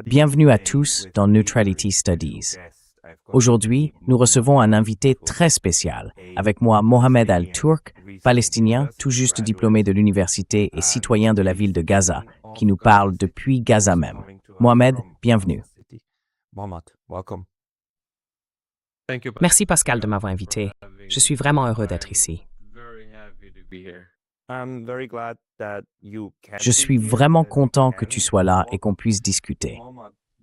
Bienvenue à tous dans Neutrality Studies. Aujourd'hui, nous recevons un invité très spécial. Avec moi, Mohamed Al-Turk, palestinien, tout juste diplômé de l'université et citoyen de la ville de Gaza, qui nous parle depuis Gaza même. Mohamed, bienvenue. Merci Pascal de m'avoir invité. Je suis vraiment heureux d'être ici. Je suis vraiment content que tu sois là et qu'on puisse discuter.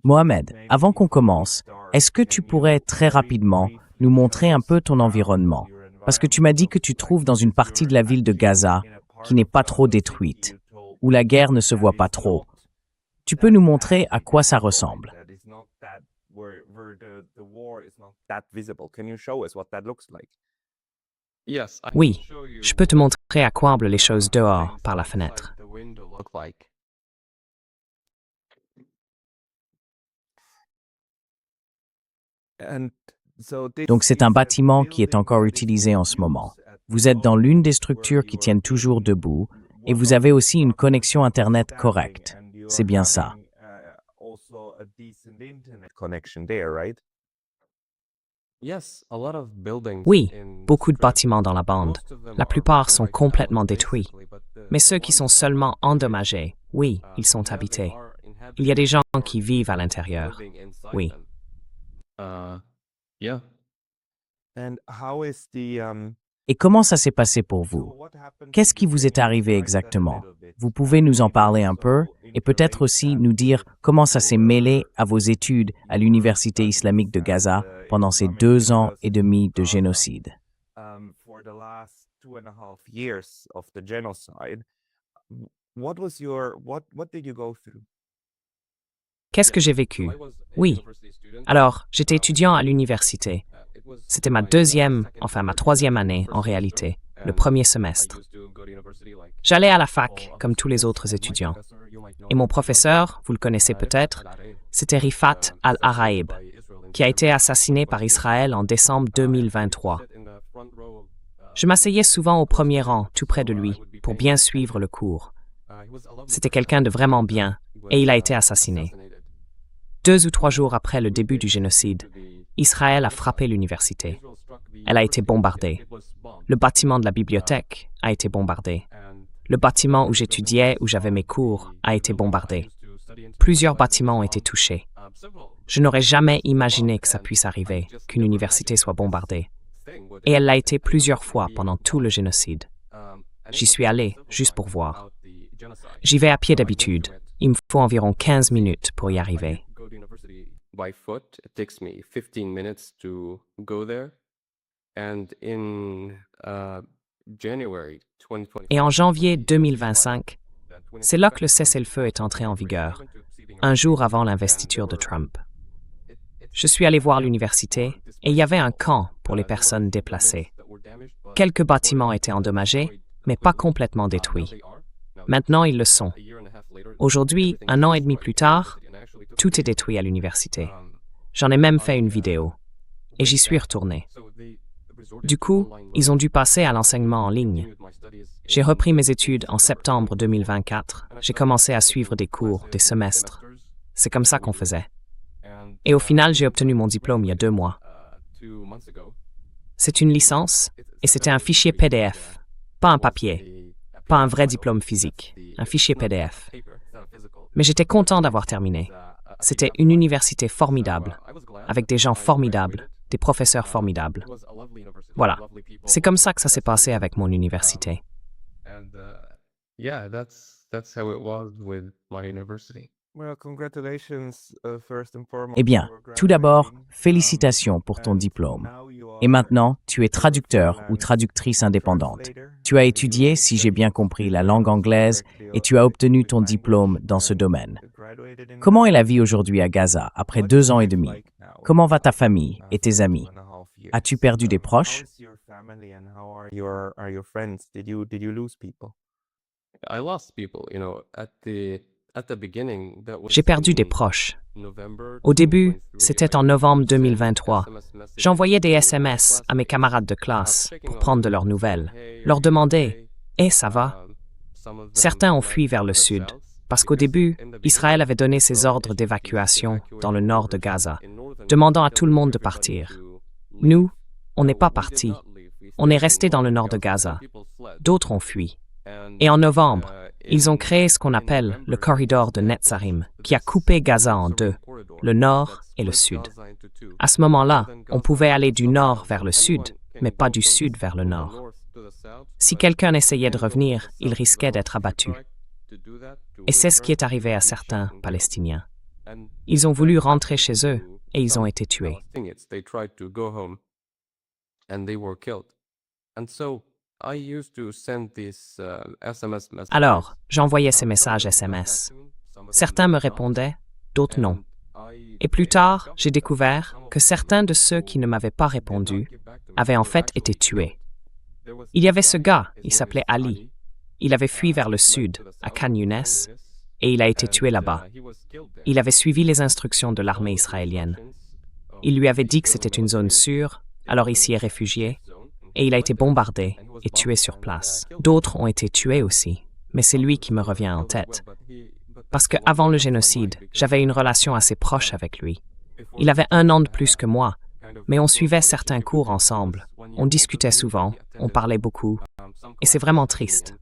Mohamed, avant qu'on commence, est-ce que tu pourrais très rapidement nous montrer un peu ton environnement? Parce que tu m'as dit que tu te trouves dans une partie de la ville de Gaza qui n'est pas trop détruite, où la guerre ne se voit pas trop. Tu peux nous montrer à quoi ça ressemble? Oui, je peux te montrer à quoi ressemblent les choses dehors par la fenêtre. Donc c'est un bâtiment qui est encore utilisé en ce moment. Vous êtes dans l'une des structures qui tiennent toujours debout et vous avez aussi une connexion Internet correcte. C'est bien ça. Oui, beaucoup de bâtiments dans la bande. La plupart sont complètement détruits. Mais ceux qui sont seulement endommagés, oui, ils sont habités. Il y a des gens qui vivent à l'intérieur. Oui. Et comment ça s'est passé pour vous? Qu'est-ce qui vous est arrivé exactement? Vous pouvez nous en parler un peu et peut-être aussi nous dire comment ça s'est mêlé à vos études à l'Université islamique de Gaza pendant ces 2 ans et demi de génocide. Qu'est-ce que j'ai vécu? Oui. Alors, j'étais étudiant à l'université. C'était ma troisième année en réalité, le premier semestre. J'allais à la fac, comme tous les autres étudiants. Et mon professeur, vous le connaissez peut-être, c'était Rifat Al-Harib, qui a été assassiné par Israël en décembre 2023. Je m'asseyais souvent au premier rang, tout près de lui, pour bien suivre le cours. C'était quelqu'un de vraiment bien, et il a été assassiné. 2 ou 3 jours après le début du génocide, Israël a frappé l'université. Elle a été bombardée. Le bâtiment de la bibliothèque a été bombardé. Le bâtiment où j'étudiais, où j'avais mes cours, a été bombardé. Plusieurs bâtiments ont été touchés. Je n'aurais jamais imaginé que ça puisse arriver, qu'une université soit bombardée. Et elle l'a été plusieurs fois pendant tout le génocide. J'y suis allé, juste pour voir. J'y vais à pied d'habitude. Il me faut environ 15 minutes pour y arriver. By foot, it takes me 15 minutes to go there. And in January 2025, Et en janvier 2025, c'est là que le cessez-le-feu est entré en vigueur, un jour avant l'investiture de Trump. Je suis allé voir l'université et il y avait un camp pour les personnes déplacées. Quelques bâtiments étaient endommagés, mais pas complètement détruits. Maintenant, ils le sont. Aujourd'hui, 1 an et demi plus tard, tout est détruit à l'université. J'en ai même fait une vidéo. Et j'y suis retourné. Du coup, ils ont dû passer à l'enseignement en ligne. J'ai repris mes études en septembre 2024. J'ai commencé à suivre des cours, des semestres. C'est comme ça qu'on faisait. Et au final, j'ai obtenu mon diplôme il y a 2 mois. C'est une licence et c'était un fichier PDF, pas un papier, pas un vrai diplôme physique, un fichier PDF. Mais j'étais content d'avoir terminé. C'était une université formidable, avec des gens formidables, des professeurs formidables. Voilà, c'est comme ça que ça s'est passé avec mon université. that's how it was with my university. Eh bien, tout d'abord, félicitations pour ton diplôme. Et maintenant, tu es traducteur ou traductrice indépendante. Tu as étudié, si j'ai bien compris, la langue anglaise et tu as obtenu ton diplôme dans ce domaine. Comment est la vie aujourd'hui à Gaza, après 2 ans et demi? Comment va ta famille et tes amis? As-tu perdu des proches? I lost people, at the beginning. J'ai perdu des proches. Au début, c'était en novembre 2023. J'envoyais des SMS à mes camarades de classe pour prendre de leurs nouvelles, leur demander « Eh, ça va ?» Certains ont fui vers le sud, Parce qu'au début, Israël avait donné ses ordres d'évacuation dans le nord de Gaza, demandant à tout le monde de partir. Nous, on n'est pas partis. On est restés dans le nord de Gaza. D'autres ont fui. Et en novembre, ils ont créé ce qu'on appelle le corridor de Netzarim, qui a coupé Gaza en deux, le nord et le sud. À ce moment-là, on pouvait aller du nord vers le sud, mais pas du sud vers le nord. Si quelqu'un essayait de revenir, il risquait d'être abattu. Et c'est ce qui est arrivé à certains Palestiniens. Ils ont voulu rentrer chez eux et ils ont été tués. Alors, j'envoyais ces messages SMS. Certains me répondaient, d'autres non. Et plus tard, j'ai découvert que certains de ceux qui ne m'avaient pas répondu avaient en fait été tués. Il y avait ce gars, il s'appelait Ali. Il avait fui vers le sud, à Khan Younes, et il a été tué là-bas. Il avait suivi les instructions de l'armée israélienne. Il lui avait dit que c'était une zone sûre, alors il s'y est réfugié, et il a été bombardé et tué sur place. D'autres ont été tués aussi, mais c'est lui qui me revient en tête. Parce qu'avant le génocide, j'avais une relation assez proche avec lui. Il avait 1 an de plus que moi, mais on suivait certains cours ensemble. On discutait souvent, on parlait beaucoup, et c'est vraiment triste.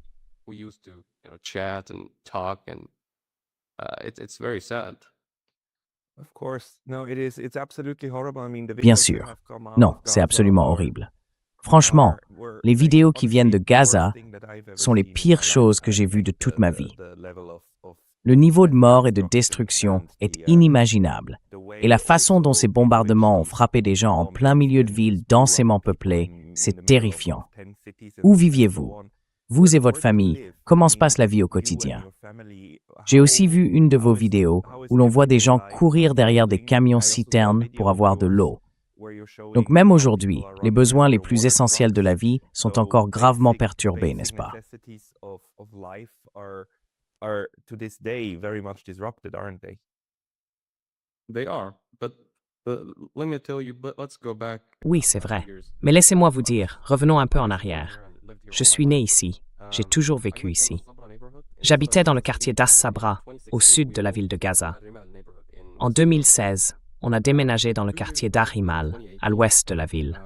Bien sûr. Non, c'est absolument horrible. Franchement, les vidéos qui viennent de Gaza sont les pires choses que j'ai vues de toute ma vie. Le niveau de mort et de destruction est inimaginable, et la façon dont ces bombardements ont frappé des gens en plein milieu de villes densément peuplées, c'est terrifiant. Où viviez-vous? Vous et votre famille, comment se passe la vie au quotidien? J'ai aussi vu une de vos vidéos où l'on voit des gens courir derrière des camions-citernes pour avoir de l'eau. Donc même aujourd'hui, les besoins les plus essentiels de la vie sont encore gravement perturbés, n'est-ce pas? Oui, c'est vrai. Mais laissez-moi vous dire, revenons un peu en arrière. Je suis né ici. J'ai toujours vécu ici. J'habitais dans le quartier d'As-Sabra, au sud de la ville de Gaza. En 2016, on a déménagé dans le quartier d'Arimal, à l'ouest de la ville.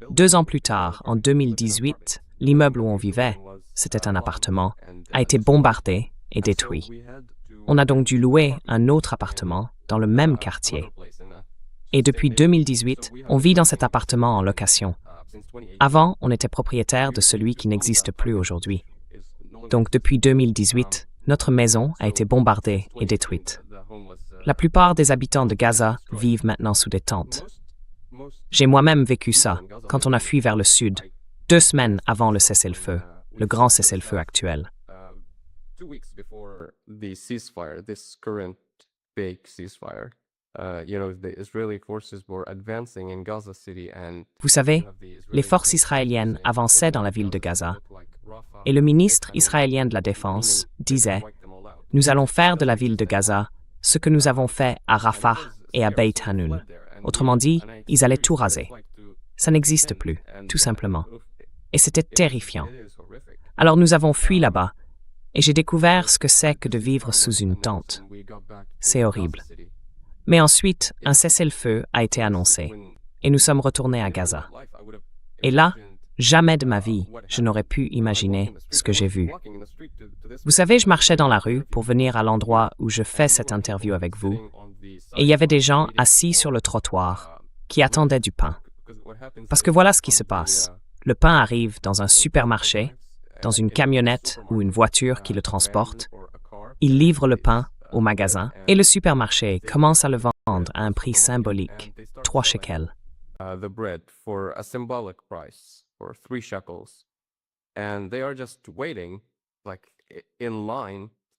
2 ans plus tard, en 2018, l'immeuble où on vivait, c'était un appartement, a été bombardé et détruit. On a donc dû louer un autre appartement dans le même quartier. Et depuis 2018, on vit dans cet appartement en location. Avant, on était propriétaire de celui qui n'existe plus aujourd'hui. Donc depuis 2018, notre maison a été bombardée et détruite. La plupart des habitants de Gaza vivent maintenant sous des tentes. J'ai moi-même vécu ça quand on a fui vers le sud, 2 semaines avant le cessez-le-feu, le grand cessez-le-feu actuel. Vous savez, les forces israéliennes avançaient dans la ville de Gaza, et le ministre israélien de la Défense disait « Nous allons faire de la ville de Gaza ce que nous avons fait à Rafah et à Beit Hanoun. » Autrement dit, ils allaient tout raser. Ça n'existe plus, tout simplement. Et c'était terrifiant. Alors nous avons fui là-bas, et j'ai découvert ce que c'est que de vivre sous une tente. C'est horrible. Mais ensuite, un cessez-le-feu a été annoncé, et nous sommes retournés à Gaza. Et là, jamais de ma vie, je n'aurais pu imaginer ce que j'ai vu. Vous savez, je marchais dans la rue pour venir à l'endroit où je fais cette interview avec vous, et il y avait des gens assis sur le trottoir qui attendaient du pain. Parce que voilà ce qui se passe. Le pain arrive dans un supermarché, dans une camionnette ou une voiture qui le transporte. Ils livrent le pain au magasin et le supermarché commence à le vendre à un prix symbolique, 3 shekels.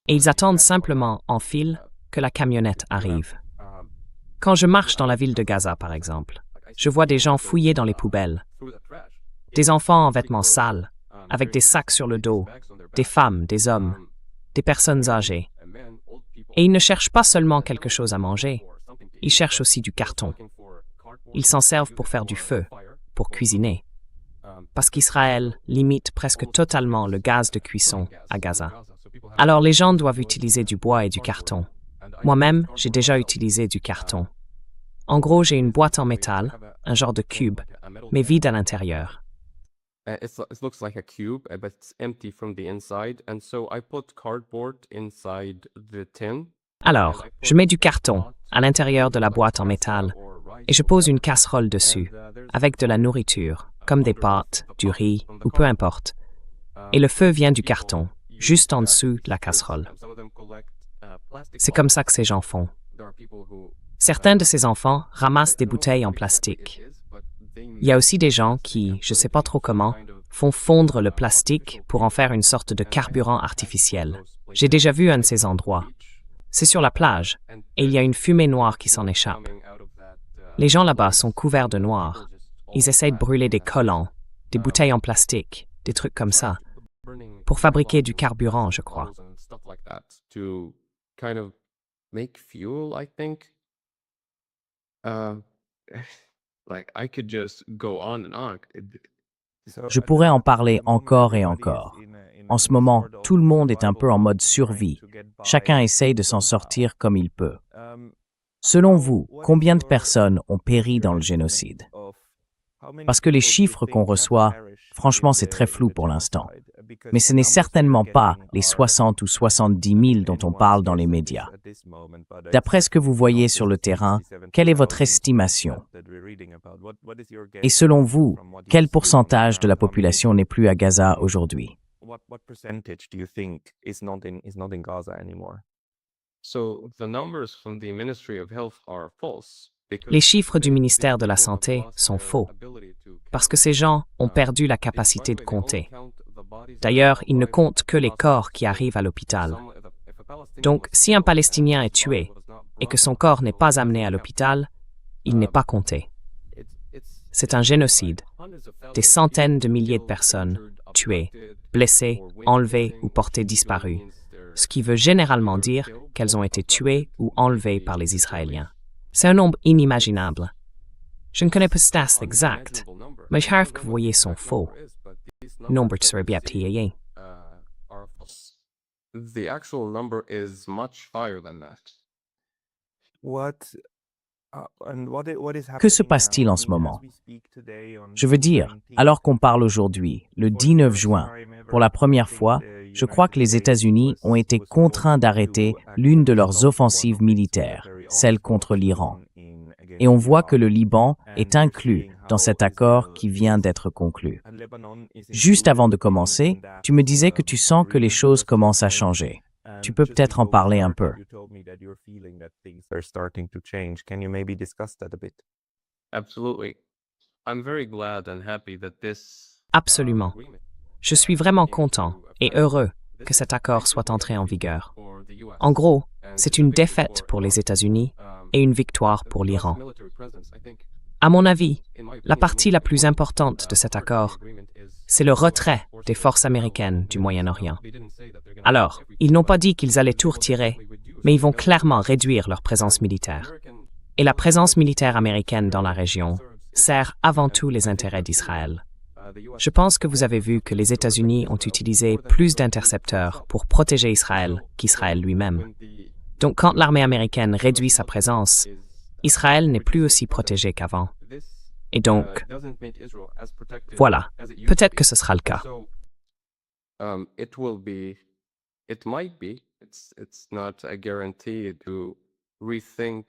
Et ils attendent simplement en file que la camionnette arrive. Quand je marche dans la ville de Gaza, par exemple, je vois des gens fouiller dans les poubelles, des enfants en vêtements sales, avec des sacs sur le dos, des femmes, des hommes, des personnes âgées. Et ils ne cherchent pas seulement quelque chose à manger, ils cherchent aussi du carton. Ils s'en servent pour faire du feu, pour cuisiner. Parce qu'Israël limite presque totalement le gaz de cuisson à Gaza. Alors les gens doivent utiliser du bois et du carton. Moi-même, j'ai déjà utilisé du carton. En gros, j'ai une boîte en métal, un genre de cube, mais vide à l'intérieur. It looks like a cube, but it's empty from the inside. And so I put cardboard inside the tin. Alors, je mets du carton à l'intérieur de la boîte en métal et je pose une casserole dessus, avec de la nourriture, comme des pâtes, du riz ou peu importe. Et le feu vient du carton, juste en dessous de la casserole. C'est comme ça que ces gens font. Certains de ces enfants ramassent des bouteilles en plastique. Il y a aussi des gens qui, je ne sais pas trop comment, font fondre le plastique pour en faire une sorte de carburant artificiel. J'ai déjà vu un de ces endroits. C'est sur la plage, et il y a une fumée noire qui s'en échappe. Les gens là-bas sont couverts de noir. Ils essayent de brûler des collants, des bouteilles en plastique, des trucs comme ça, pour fabriquer du carburant, je crois. To kind of make fuel, I think. Like I could just go on and on. Je pourrais en parler encore et encore. En ce moment, tout le monde est un peu en mode survie. Chacun essaye de s'en sortir comme il peut. Selon vous, combien de personnes ont péri dans le génocide? Parce que les chiffres qu'on reçoit, franchement, c'est très flou pour l'instant. Mais ce n'est certainement pas les 60 ou 70 000 dont on parle dans les médias. D'après ce que vous voyez sur le terrain, quelle est votre estimation? Et selon vous, quel pourcentage de la population n'est plus à Gaza aujourd'hui? So the numbers from the Ministry of Health are false. Les chiffres du ministère de la Santé sont faux, parce que ces gens ont perdu la capacité de compter. D'ailleurs, ils ne comptent que les corps qui arrivent à l'hôpital. Donc, si un Palestinien est tué et que son corps n'est pas amené à l'hôpital, il n'est pas compté. C'est un génocide. Des centaines de milliers de personnes tuées, blessées, enlevées ou portées disparues, ce qui veut généralement dire qu'elles ont été tuées ou enlevées par les Israéliens. C'est un nombre inimaginable. Je ne connais pas stats exact, mais je trouve que vous voyez sont faux. Nombre serait bien petit. The actual number is much higher than that. Que se passe-t-il en ce moment? Je veux dire, alors qu'on parle aujourd'hui, le 19 juin, pour la première fois, je crois que les États-Unis ont été contraints d'arrêter l'une de leurs offensives militaires, celle contre l'Iran. Et on voit que le Liban est inclus dans cet accord qui vient d'être conclu. Juste avant de commencer, tu me disais que tu sens que les choses commencent à changer. Tu peux peut-être en parler un peu. Absolutely. I'm very glad and happy that this Absolument. Je suis vraiment content et heureux que cet accord soit entré en vigueur. En gros, c'est une défaite pour les États-Unis et une victoire pour l'Iran. À mon avis, la partie la plus importante de cet accord, c'est le retrait des forces américaines du Moyen-Orient. Alors, ils n'ont pas dit qu'ils allaient tout retirer, mais ils vont clairement réduire leur présence militaire. Et la présence militaire américaine dans la région sert avant tout les intérêts d'Israël. Je pense que vous avez vu que les États-Unis ont utilisé plus d'intercepteurs pour protéger Israël qu'Israël lui-même. Donc quand l'armée américaine réduit sa présence, Israël n'est plus aussi protégé qu'avant. Et donc, voilà, peut-être que ce sera le cas.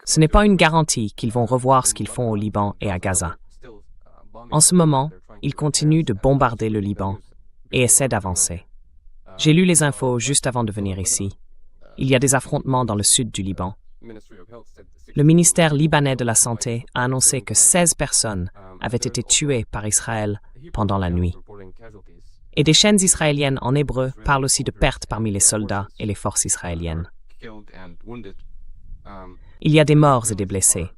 Ce n'est pas une garantie qu'ils vont revoir ce qu'ils font au Liban et à Gaza. En ce moment, ils continuent de bombarder le Liban et essaient d'avancer. J'ai lu les infos juste avant de venir ici. Il y a des affrontements dans le sud du Liban. Le ministère libanais de la Santé a annoncé que 16 personnes avaient été tuées par Israël pendant la nuit. Et des chaînes israéliennes en hébreu parlent aussi de pertes parmi les soldats et les forces israéliennes. Il y a des morts et des blessés.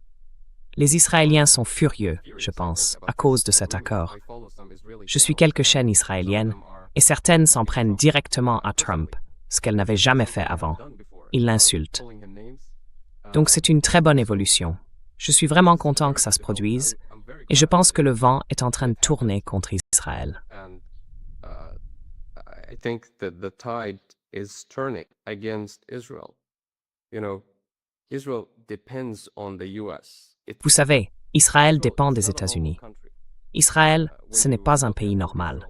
Les Israéliens sont furieux, je pense, à cause de cet accord. Je suis quelques chaînes israéliennes et certaines s'en prennent directement à Trump, ce qu'elles n'avaient jamais fait avant. Ils l'insultent. Donc c'est une très bonne évolution. Je suis vraiment content que ça se produise et je pense que le vent est en train de tourner contre Israël. I think that the tide is turning against Israel. You know, Israel depends on the US. Vous savez, Israël dépend des États-Unis. Israël, ce n'est pas un pays normal.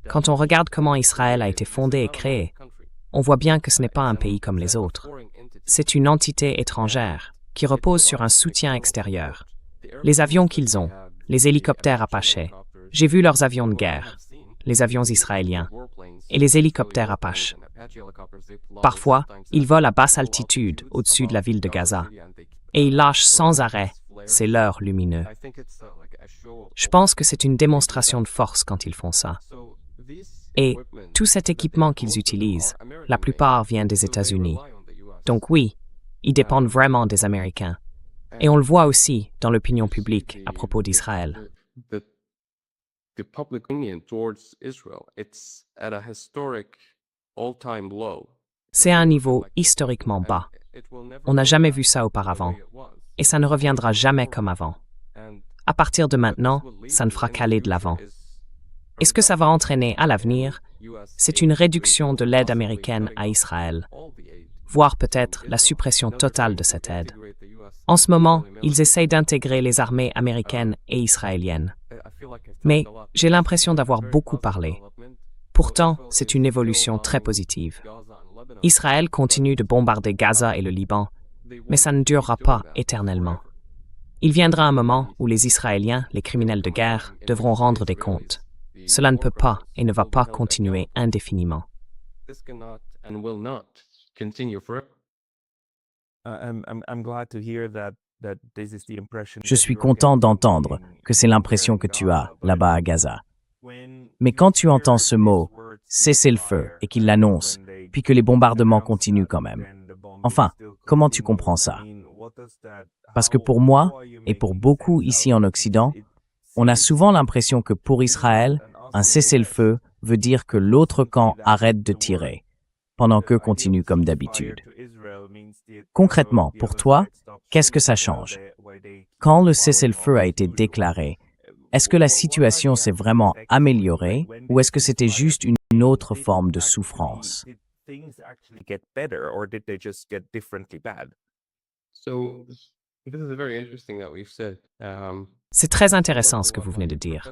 Quand on regarde comment Israël a été fondé et créé, on voit bien que ce n'est pas un pays comme les autres. C'est une entité étrangère qui repose sur un soutien extérieur. Les avions qu'ils ont, les hélicoptères Apache, j'ai vu leurs avions de guerre, les avions israéliens, et les hélicoptères Apache. Parfois, ils volent à basse altitude au-dessus de la ville de Gaza, et ils lâchent sans arrêt ces leurres lumineux. Je pense que c'est une démonstration de force quand ils font ça. Et tout cet équipement qu'ils utilisent, la plupart vient des États-Unis. Donc oui, ils dépendent vraiment des Américains. Et on le voit aussi dans l'opinion publique à propos d'Israël. The public opinion towards Israel, it's at a historic all-time low. C'est à un niveau historiquement bas. On n'a jamais vu ça auparavant. Et ça ne reviendra jamais comme avant. À partir de maintenant, ça ne fera qu'aller de l'avant. Et ce que ça va entraîner à l'avenir, c'est une réduction de l'aide américaine à Israël, voire peut-être la suppression totale de cette aide. En ce moment, ils essayent d'intégrer les armées américaines et israéliennes. Mais j'ai l'impression d'avoir beaucoup parlé. Pourtant, c'est une évolution très positive. Israël continue de bombarder Gaza et le Liban, mais ça ne durera pas éternellement. Il viendra un moment où les Israéliens, les criminels de guerre, devront rendre des comptes. Cela ne peut pas et ne va pas continuer indéfiniment. Je suis content d'entendre que c'est l'impression que tu as là-bas à Gaza. Mais quand tu entends ce mot « cessez-le-feu » et qu'il l'annonce, puis que les bombardements continuent quand même, enfin, comment tu comprends ça? Parce que pour moi, et pour beaucoup ici en Occident, on a souvent l'impression que pour Israël, un cessez-le-feu veut dire que l'autre camp arrête de tirer, pendant qu'eux continuent comme d'habitude. Concrètement, pour toi, qu'est-ce que ça change? Quand le cessez-le-feu a été déclaré, est-ce que la situation s'est vraiment améliorée ou est-ce que c'était juste une autre forme de souffrance? C'est très intéressant ce que vous venez de dire.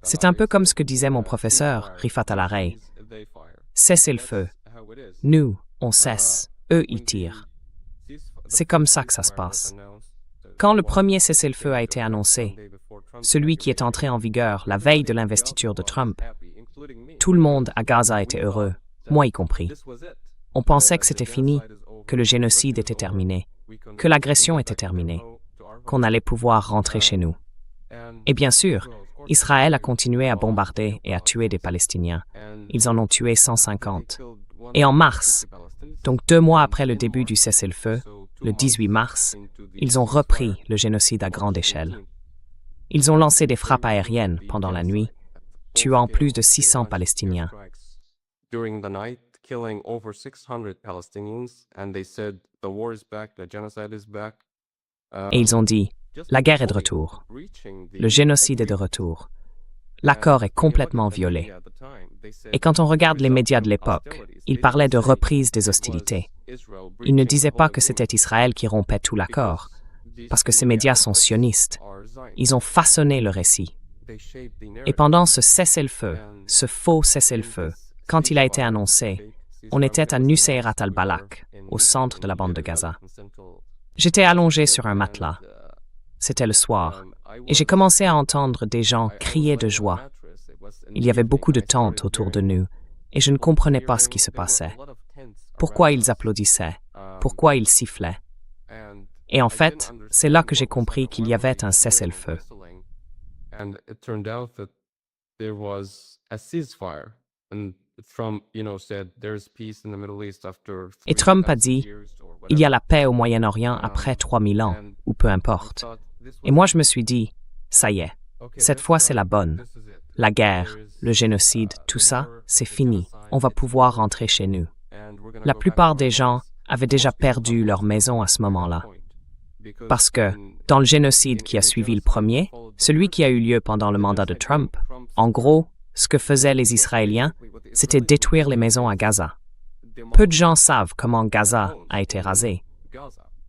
C'est un peu comme ce que disait mon professeur, Rifat Al-Harey. Cessez le feu. Nous, on cesse. Eux, ils tirent. C'est comme ça que ça se passe. Quand le premier cessez-le-feu a été annoncé, celui qui est entré en vigueur la veille de l'investiture de Trump, tout le monde à Gaza était heureux, moi y compris. On pensait que c'était fini, que le génocide était terminé, que l'agression était terminée, qu'on allait pouvoir rentrer chez nous. Et bien sûr, Israël a continué à bombarder et à tuer des Palestiniens. Ils en ont tué 150. Et en mars, donc 2 mois après le début du cessez-le-feu, le 18 mars, ils ont repris le génocide à grande échelle. Ils ont lancé des frappes aériennes pendant la nuit, tuant plus de 600 Palestiniens. Et ils ont dit, la guerre est de retour. Le génocide est de retour. L'accord est complètement violé. Et quand on regarde les médias de l'époque, ils parlaient de reprise des hostilités. Ils ne disaient pas que c'était Israël qui rompait tout l'accord, parce que ces médias sont sionistes. Ils ont façonné le récit. Et pendant ce cessez-le-feu, ce faux cessez-le-feu, quand il a été annoncé, on était à Nuseirat al-Balak, au centre de la bande de Gaza. J'étais allongé sur un matelas. C'était le soir, et j'ai commencé à entendre des gens crier de joie. Il y avait beaucoup de tentes autour de nous, et je ne comprenais pas ce qui se passait. Pourquoi ils applaudissaient? Pourquoi ils sifflaient? Et en fait, c'est là que j'ai compris qu'il y avait un cessez-le-feu. Et Trump a dit, il y a la paix au Moyen-Orient après 3000 ans, ou peu importe. Et moi je me suis dit, ça y est, cette fois c'est la bonne. La guerre, le génocide, tout ça, c'est fini. On va pouvoir rentrer chez nous. La plupart des gens avaient déjà perdu leur maison à ce moment-là. Parce que, dans le génocide qui a suivi le premier, celui qui a eu lieu pendant le mandat de Trump, en gros, ce que faisaient les Israéliens, c'était détruire les maisons à Gaza. Peu de gens savent comment Gaza a été rasé.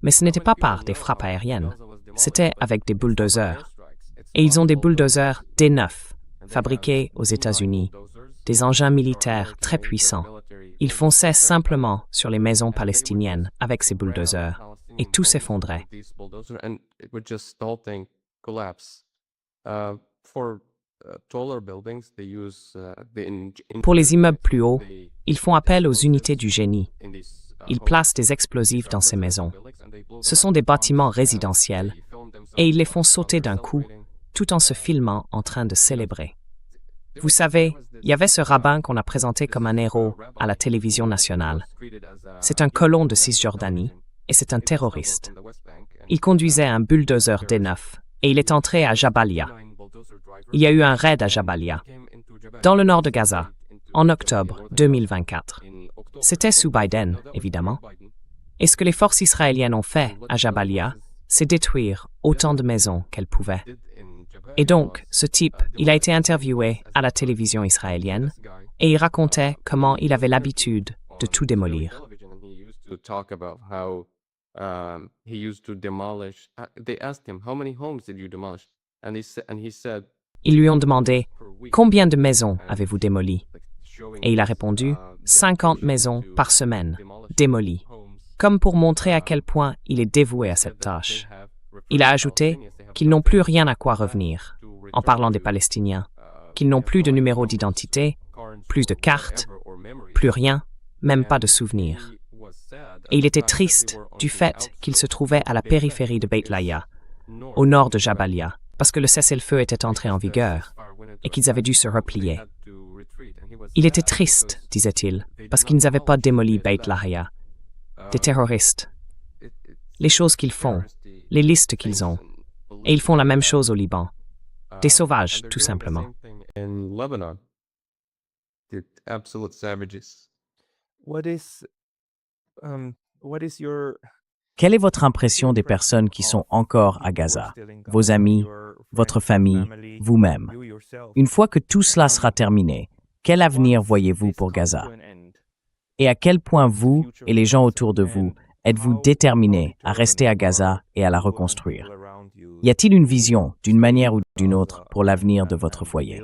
Mais ce n'était pas par des frappes aériennes. C'était avec des bulldozers. Et ils ont des bulldozers D9, fabriqués aux États-Unis, des engins militaires très puissants. Ils fonçaient simplement sur les maisons palestiniennes avec ces bulldozers, et tout s'effondrait. Pour les immeubles plus hauts, ils font appel aux unités du génie. Ils placent des explosifs dans ces maisons. Ce sont des bâtiments résidentiels, et ils les font sauter d'un coup, tout en se filmant en train de célébrer. Vous savez, il y avait ce rabbin qu'on a présenté comme un héros à la télévision nationale. C'est un colon de Cisjordanie, et c'est un terroriste. Il conduisait un bulldozer D9, et il est entré à Jabalia. Il y a eu un raid à Jabalia, dans le nord de Gaza, en octobre 2024. C'était sous Biden, évidemment. Et ce que les forces israéliennes ont fait à Jabalia, c'est détruire autant de maisons qu'elles pouvaient. Et donc, ce type, il a été interviewé à la télévision israélienne et il racontait comment il avait l'habitude de tout démolir. Ils lui ont demandé « Combien de maisons avez-vous démolies ?» Et il a répondu « 50 maisons par semaine, démolies », comme pour montrer à quel point il est dévoué à cette tâche. Il a ajouté qu'ils n'ont plus rien à quoi revenir, en parlant des Palestiniens, qu'ils n'ont plus de numéro d'identité, plus de cartes, plus rien, même pas de souvenirs. Et il était triste du fait qu'il se trouvait à la périphérie de Beit Laïa, au nord de Jabalia, parce que le cessez-le-feu était entré en vigueur et qu'ils avaient dû se replier. Il était triste, disait-il, parce qu'ils n'avaient pas démoli Beit Laïa. Des terroristes. Les choses qu'ils font, les listes qu'ils ont. Et ils font la même chose au Liban. Des sauvages, tout simplement. Quelle est votre impression des personnes qui sont encore à Gaza? Vos amis, votre famille, vous-même. Une fois que tout cela sera terminé, quel avenir voyez-vous pour Gaza? Et à quel point vous et les gens autour de vous êtes-vous déterminés à rester à Gaza et à la reconstruire? Y a-t-il une vision, d'une manière ou d'une autre, pour l'avenir de votre foyer?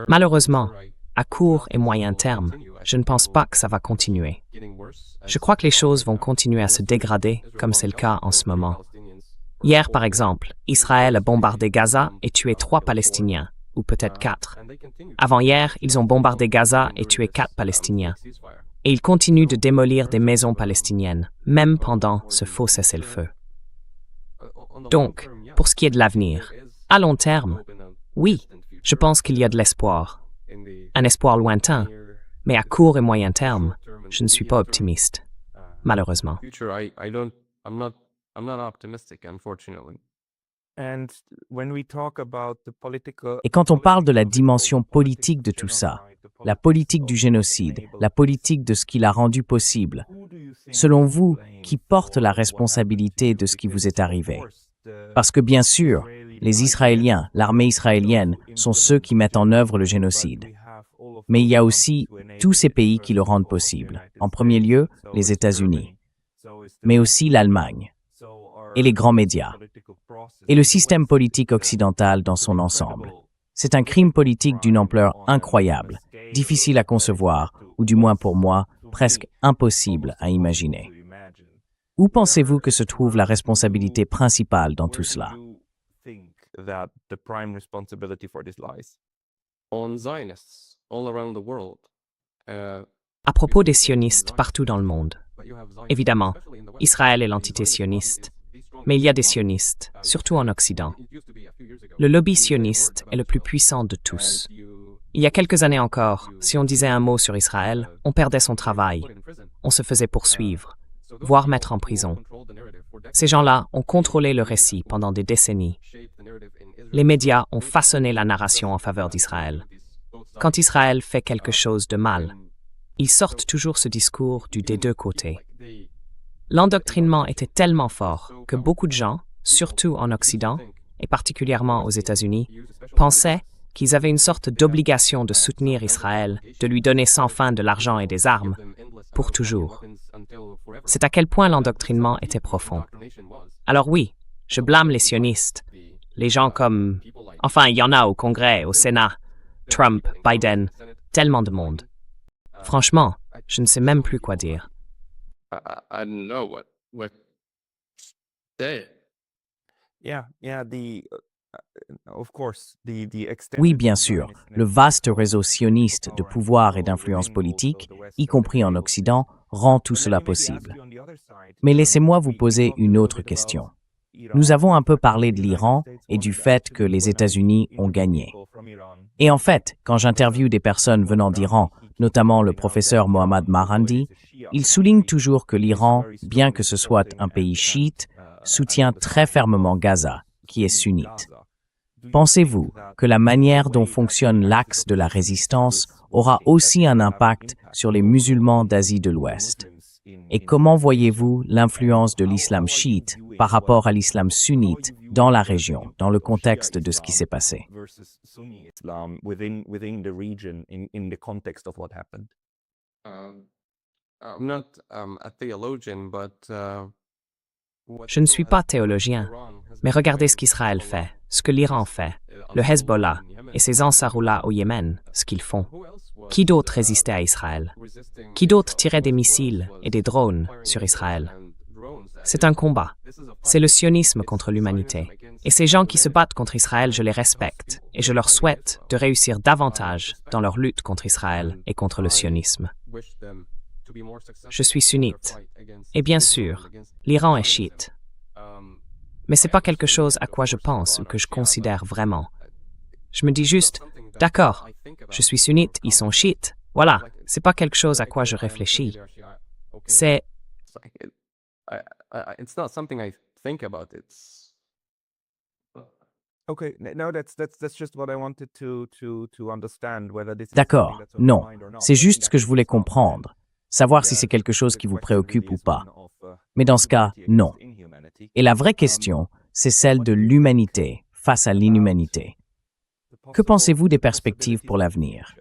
Malheureusement, à court et moyen terme, je ne pense pas que ça va continuer. Je crois que les choses vont continuer à se dégrader, comme c'est le cas en ce moment. Hier, par exemple, Israël a bombardé Gaza et tué 3 Palestiniens, ou peut-être 4. Avant-hier, ils ont bombardé Gaza et tué 4 Palestiniens. Et ils continuent de démolir des maisons palestiniennes, même pendant ce faux cessez-le-feu. Donc, pour ce qui est de l'avenir, à long terme, oui, je pense qu'il y a de l'espoir. Un espoir lointain, mais à court et moyen terme, je ne suis pas optimiste, malheureusement. Et quand on parle de la dimension politique de tout ça, la politique du génocide, la politique de ce qui l'a rendu possible, selon vous, qui porte la responsabilité de ce qui vous est arrivé? Parce que bien sûr, les Israéliens, l'armée israélienne, sont ceux qui mettent en œuvre le génocide. Mais il y a aussi tous ces pays qui le rendent possible. En premier lieu, les États-Unis, mais aussi l'Allemagne, et les grands médias, et le système politique occidental dans son ensemble. C'est un crime politique d'une ampleur incroyable, difficile à concevoir, ou du moins pour moi, presque impossible à imaginer. Où pensez-vous que se trouve la responsabilité principale dans tout cela? À propos des sionistes partout dans le monde, évidemment, Israël est l'entité sioniste, mais il y a des sionistes, surtout en Occident. Le lobby sioniste est le plus puissant de tous. Il y a quelques années encore, si on disait un mot sur Israël, on perdait son travail, on se faisait poursuivre, voire mettre en prison. Ces gens-là ont contrôlé le récit pendant des décennies. Les médias ont façonné la narration en faveur d'Israël. Quand Israël fait quelque chose de mal, ils sortent toujours ce discours des deux côtés. L'endoctrinement était tellement fort que beaucoup de gens, surtout en Occident, et particulièrement aux États-Unis, pensaient qu'ils avaient une sorte d'obligation de soutenir Israël, de lui donner sans fin de l'argent et des armes, pour toujours. C'est à quel point l'endoctrinement était profond. Alors oui, je blâme les sionistes, les gens comme... Enfin, il y en a au Congrès, au Sénat, Trump, Biden, tellement de monde. Franchement, je ne sais même plus quoi dire. I don't know what say. Oui, bien sûr, le vaste réseau sioniste de pouvoir et d'influence politique, y compris en Occident, rend tout cela possible. Mais laissez-moi vous poser une autre question. Nous avons un peu parlé de l'Iran et du fait que les États-Unis ont gagné. Et en fait, quand j'interviewe des personnes venant d'Iran, notamment le professeur Mohammad Marandi, il souligne toujours que l'Iran, bien que ce soit un pays chiite, soutient très fermement Gaza, qui est sunnite. Pensez-vous que la manière dont fonctionne l'axe de la résistance aura aussi un impact sur les musulmans d'Asie de l'Ouest? Et comment voyez-vous l'influence de l'islam chiite par rapport à l'islam sunnite dans la région, dans le contexte de ce qui s'est passé? I'm not a theologian, but Je ne suis pas théologien, mais regardez ce qu'Israël fait, ce que l'Iran fait, le Hezbollah et ses Ansarullah au Yémen, ce qu'ils font. Qui d'autre résistait à Israël? Qui d'autre tirait des missiles et des drones sur Israël? C'est un combat. C'est le sionisme contre l'humanité. Et ces gens qui se battent contre Israël, je les respecte et je leur souhaite de réussir davantage dans leur lutte contre Israël et contre le sionisme. Je suis sunnite. Et bien sûr, l'Iran est chiite. Mais ce n'est pas quelque chose à quoi je pense ou que je considère vraiment. Je me dis juste, d'accord, je suis sunnite, ils sont chiites. Voilà, c'est pas quelque chose à quoi je réfléchis. C'est... It's not something I think about. It's D'accord, non. C'est juste ce que je voulais comprendre. Savoir si c'est quelque chose qui vous préoccupe ou pas. Mais dans ce cas, non. Et la vraie question, c'est celle de l'humanité face à l'inhumanité. Que pensez-vous des perspectives pour l'avenir?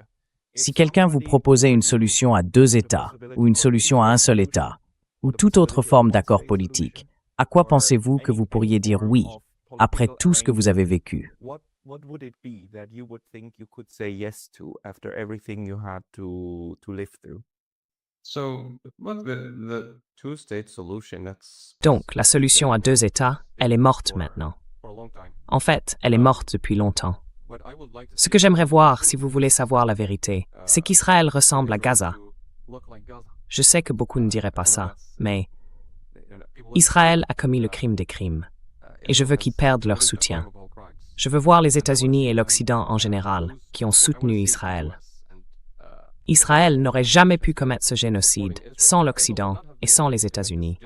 Si quelqu'un vous proposait une solution à 2 États, ou une solution à un seul État, ou toute autre forme d'accord politique, à quoi pensez-vous que vous pourriez dire oui, après tout ce que vous avez vécu? the two-state solution. That's Donc, la solution à 2 États, elle est morte maintenant. for a long time. En fait, elle est morte depuis longtemps. What I would like to Ce que j'aimerais voir, si vous voulez savoir la vérité, c'est qu'Israël ressemble à Gaza. look like Gaza. Je sais que beaucoup ne diraient pas ça, mais Israël a commis le crime des crimes, et je veux qu'ils perdent leur soutien. Je veux voir les États-Unis et l'Occident en général, qui ont soutenu Israël. Israël n'aurait jamais pu commettre ce génocide sans l'Occident et sans les États-Unis.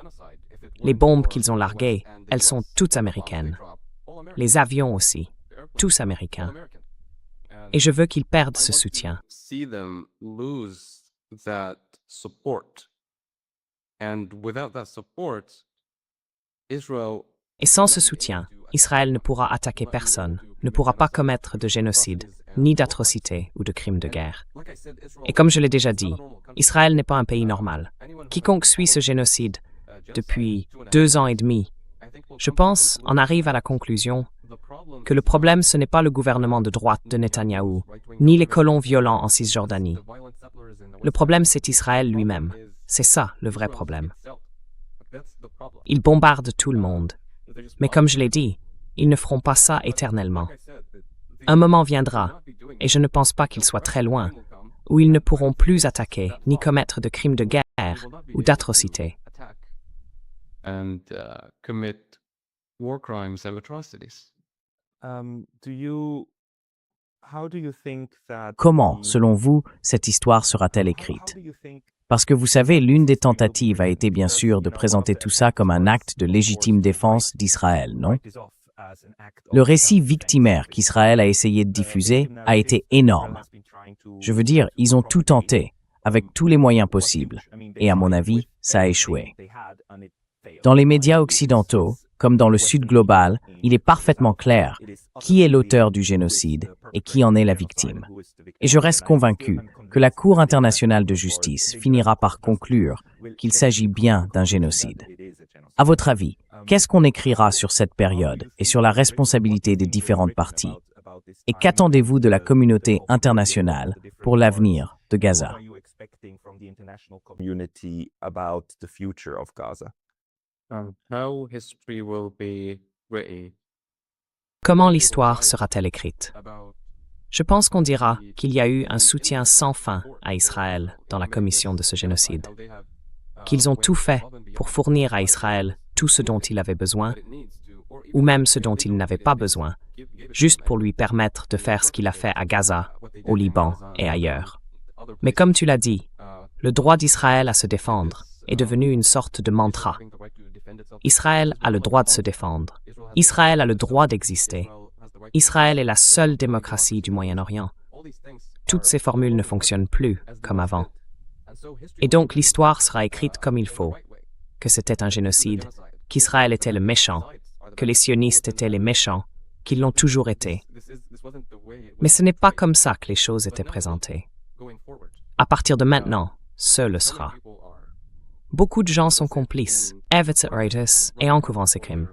Les bombes qu'ils ont larguées, elles sont toutes américaines. Les avions aussi, tous américains. Et je veux qu'ils perdent ce soutien. See them lose that support. And without that support, Israel Et sans ce soutien, Israël ne pourra attaquer personne, ne pourra pas commettre de génocide, ni d'atrocités ou de crimes de guerre. Et comme je l'ai déjà dit, Israël n'est pas un pays normal. Quiconque suit ce génocide depuis 2 ans et demi, je pense, en arrive à la conclusion que le problème, ce n'est pas le gouvernement de droite de Netanyahou, ni les colons violents en Cisjordanie. Le problème, c'est Israël lui-même. C'est ça, le vrai problème. Ils bombardent tout le monde. Mais comme je l'ai dit, ils ne feront pas ça éternellement. Un moment viendra, et je ne pense pas qu'il soit très loin, où ils ne pourront plus attaquer ni commettre de crimes de guerre ou d'atrocités. and commit war crimes and atrocities. Comment, selon vous, cette histoire sera-t-elle écrite? Parce que vous savez, l'une des tentatives a été bien sûr de présenter tout ça comme un acte de légitime défense d'Israël, non? Le récit victimaire qu'Israël a essayé de diffuser a été énorme. Je veux dire, ils ont tout tenté, avec tous les moyens possibles, et à mon avis, ça a échoué. Dans les médias occidentaux, comme dans le Sud global, il est parfaitement clair qui est l'auteur du génocide et qui en est la victime. Et je reste convaincu que la Cour internationale de justice finira par conclure qu'il s'agit bien d'un génocide. À votre avis, qu'est-ce qu'on écrira sur cette période et sur la responsabilité des différentes parties? Et qu'attendez-vous de la communauté internationale pour l'avenir de Gaza? How history will be written Comment l'histoire sera-t-elle écrite? about Je pense qu'on dira qu'il y a eu un soutien sans fin à Israël dans la commission de ce génocide, qu'ils ont tout fait pour fournir à Israël tout ce dont il avait besoin, ou même ce dont il n'avait pas besoin, juste pour lui permettre de faire ce qu'il a fait à Gaza, au Liban et ailleurs. Mais comme tu l'as dit, le droit d'Israël à se défendre est devenu une sorte de mantra. Israël a le droit de se défendre. Israël a le droit d'exister. Israël est la seule démocratie du Moyen-Orient. Toutes ces formules ne fonctionnent plus comme avant. Et donc l'histoire sera écrite comme il faut, que c'était un génocide, qu'Israël était le méchant, que les sionistes étaient les méchants, qu'ils l'ont toujours été. Mais ce n'est pas comme ça que les choses étaient présentées. À partir de maintenant, ce le sera. Beaucoup de gens sont complices, Evitz et encouvrant ces crimes,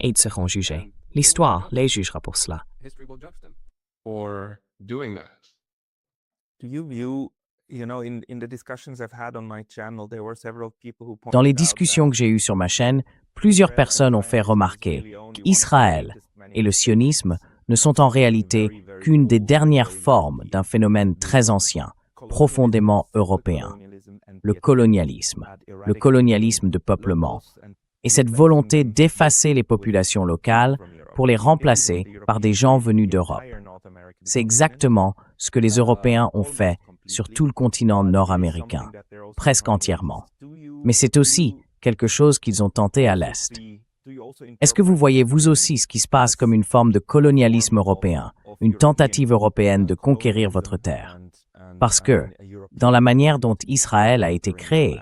et ils seront jugés. L'histoire les jugera pour cela. for doing that. Dans les discussions que j'ai eues sur ma chaîne, plusieurs personnes ont fait remarquer qu'Israël et le sionisme ne sont en réalité qu'une des dernières formes d'un phénomène très ancien, profondément européen, le colonialisme de peuplement, et cette volonté d'effacer les populations locales pour les remplacer par des gens venus d'Europe. C'est exactement ce que les Européens ont fait sur tout le continent nord-américain, presque entièrement. Mais c'est aussi quelque chose qu'ils ont tenté à l'Est. Est-ce que vous voyez vous aussi ce qui se passe comme une forme de colonialisme européen, une tentative européenne de conquérir votre terre? Parce que, dans la manière dont Israël a été créé,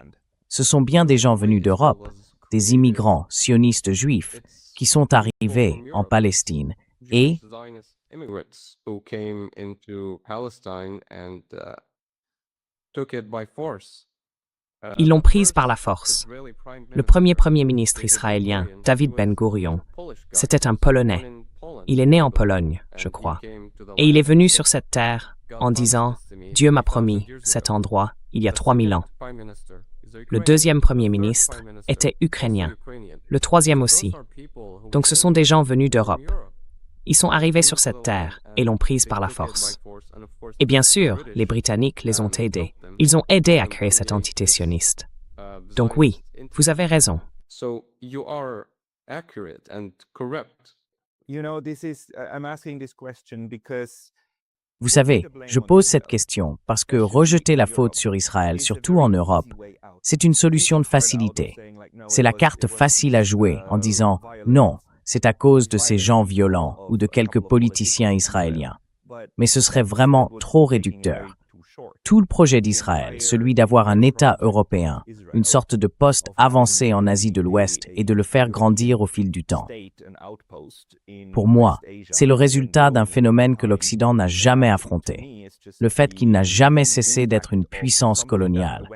ce sont bien des gens venus d'Europe, des immigrants sionistes juifs, qui sont arrivés en Palestine et Zionist immigrants who came into Palestine and took it by force. Ils l'ont prise par la force. Le premier ministre israélien, David Ben-Gurion, c'était un Polonais. Il est né en Pologne, je crois. Et il est venu sur cette terre en disant « Dieu m'a promis cet endroit il y a 3000 ans ». Le deuxième Premier ministre était ukrainien, le troisième aussi. Donc ce sont des gens venus d'Europe. Ils sont arrivés sur cette terre et l'ont prise par la force. Et bien sûr, les Britanniques les ont aidés. Ils ont aidé à créer cette entité sioniste. Donc oui, vous avez raison. So you are accurate and correct. vous savez, je pose cette question parce que rejeter la faute sur Israël, surtout en Europe, c'est une solution de facilité. C'est la carte facile à jouer en disant « non, c'est à cause de ces gens violents ou de quelques politiciens israéliens ». Mais ce serait vraiment trop réducteur. Tout le projet d'Israël, celui d'avoir un État européen, une sorte de poste avancé en Asie de l'Ouest et de le faire grandir au fil du temps. Pour moi, c'est le résultat d'un phénomène que l'Occident n'a jamais affronté. Le fait qu'il n'a jamais cessé d'être une puissance coloniale,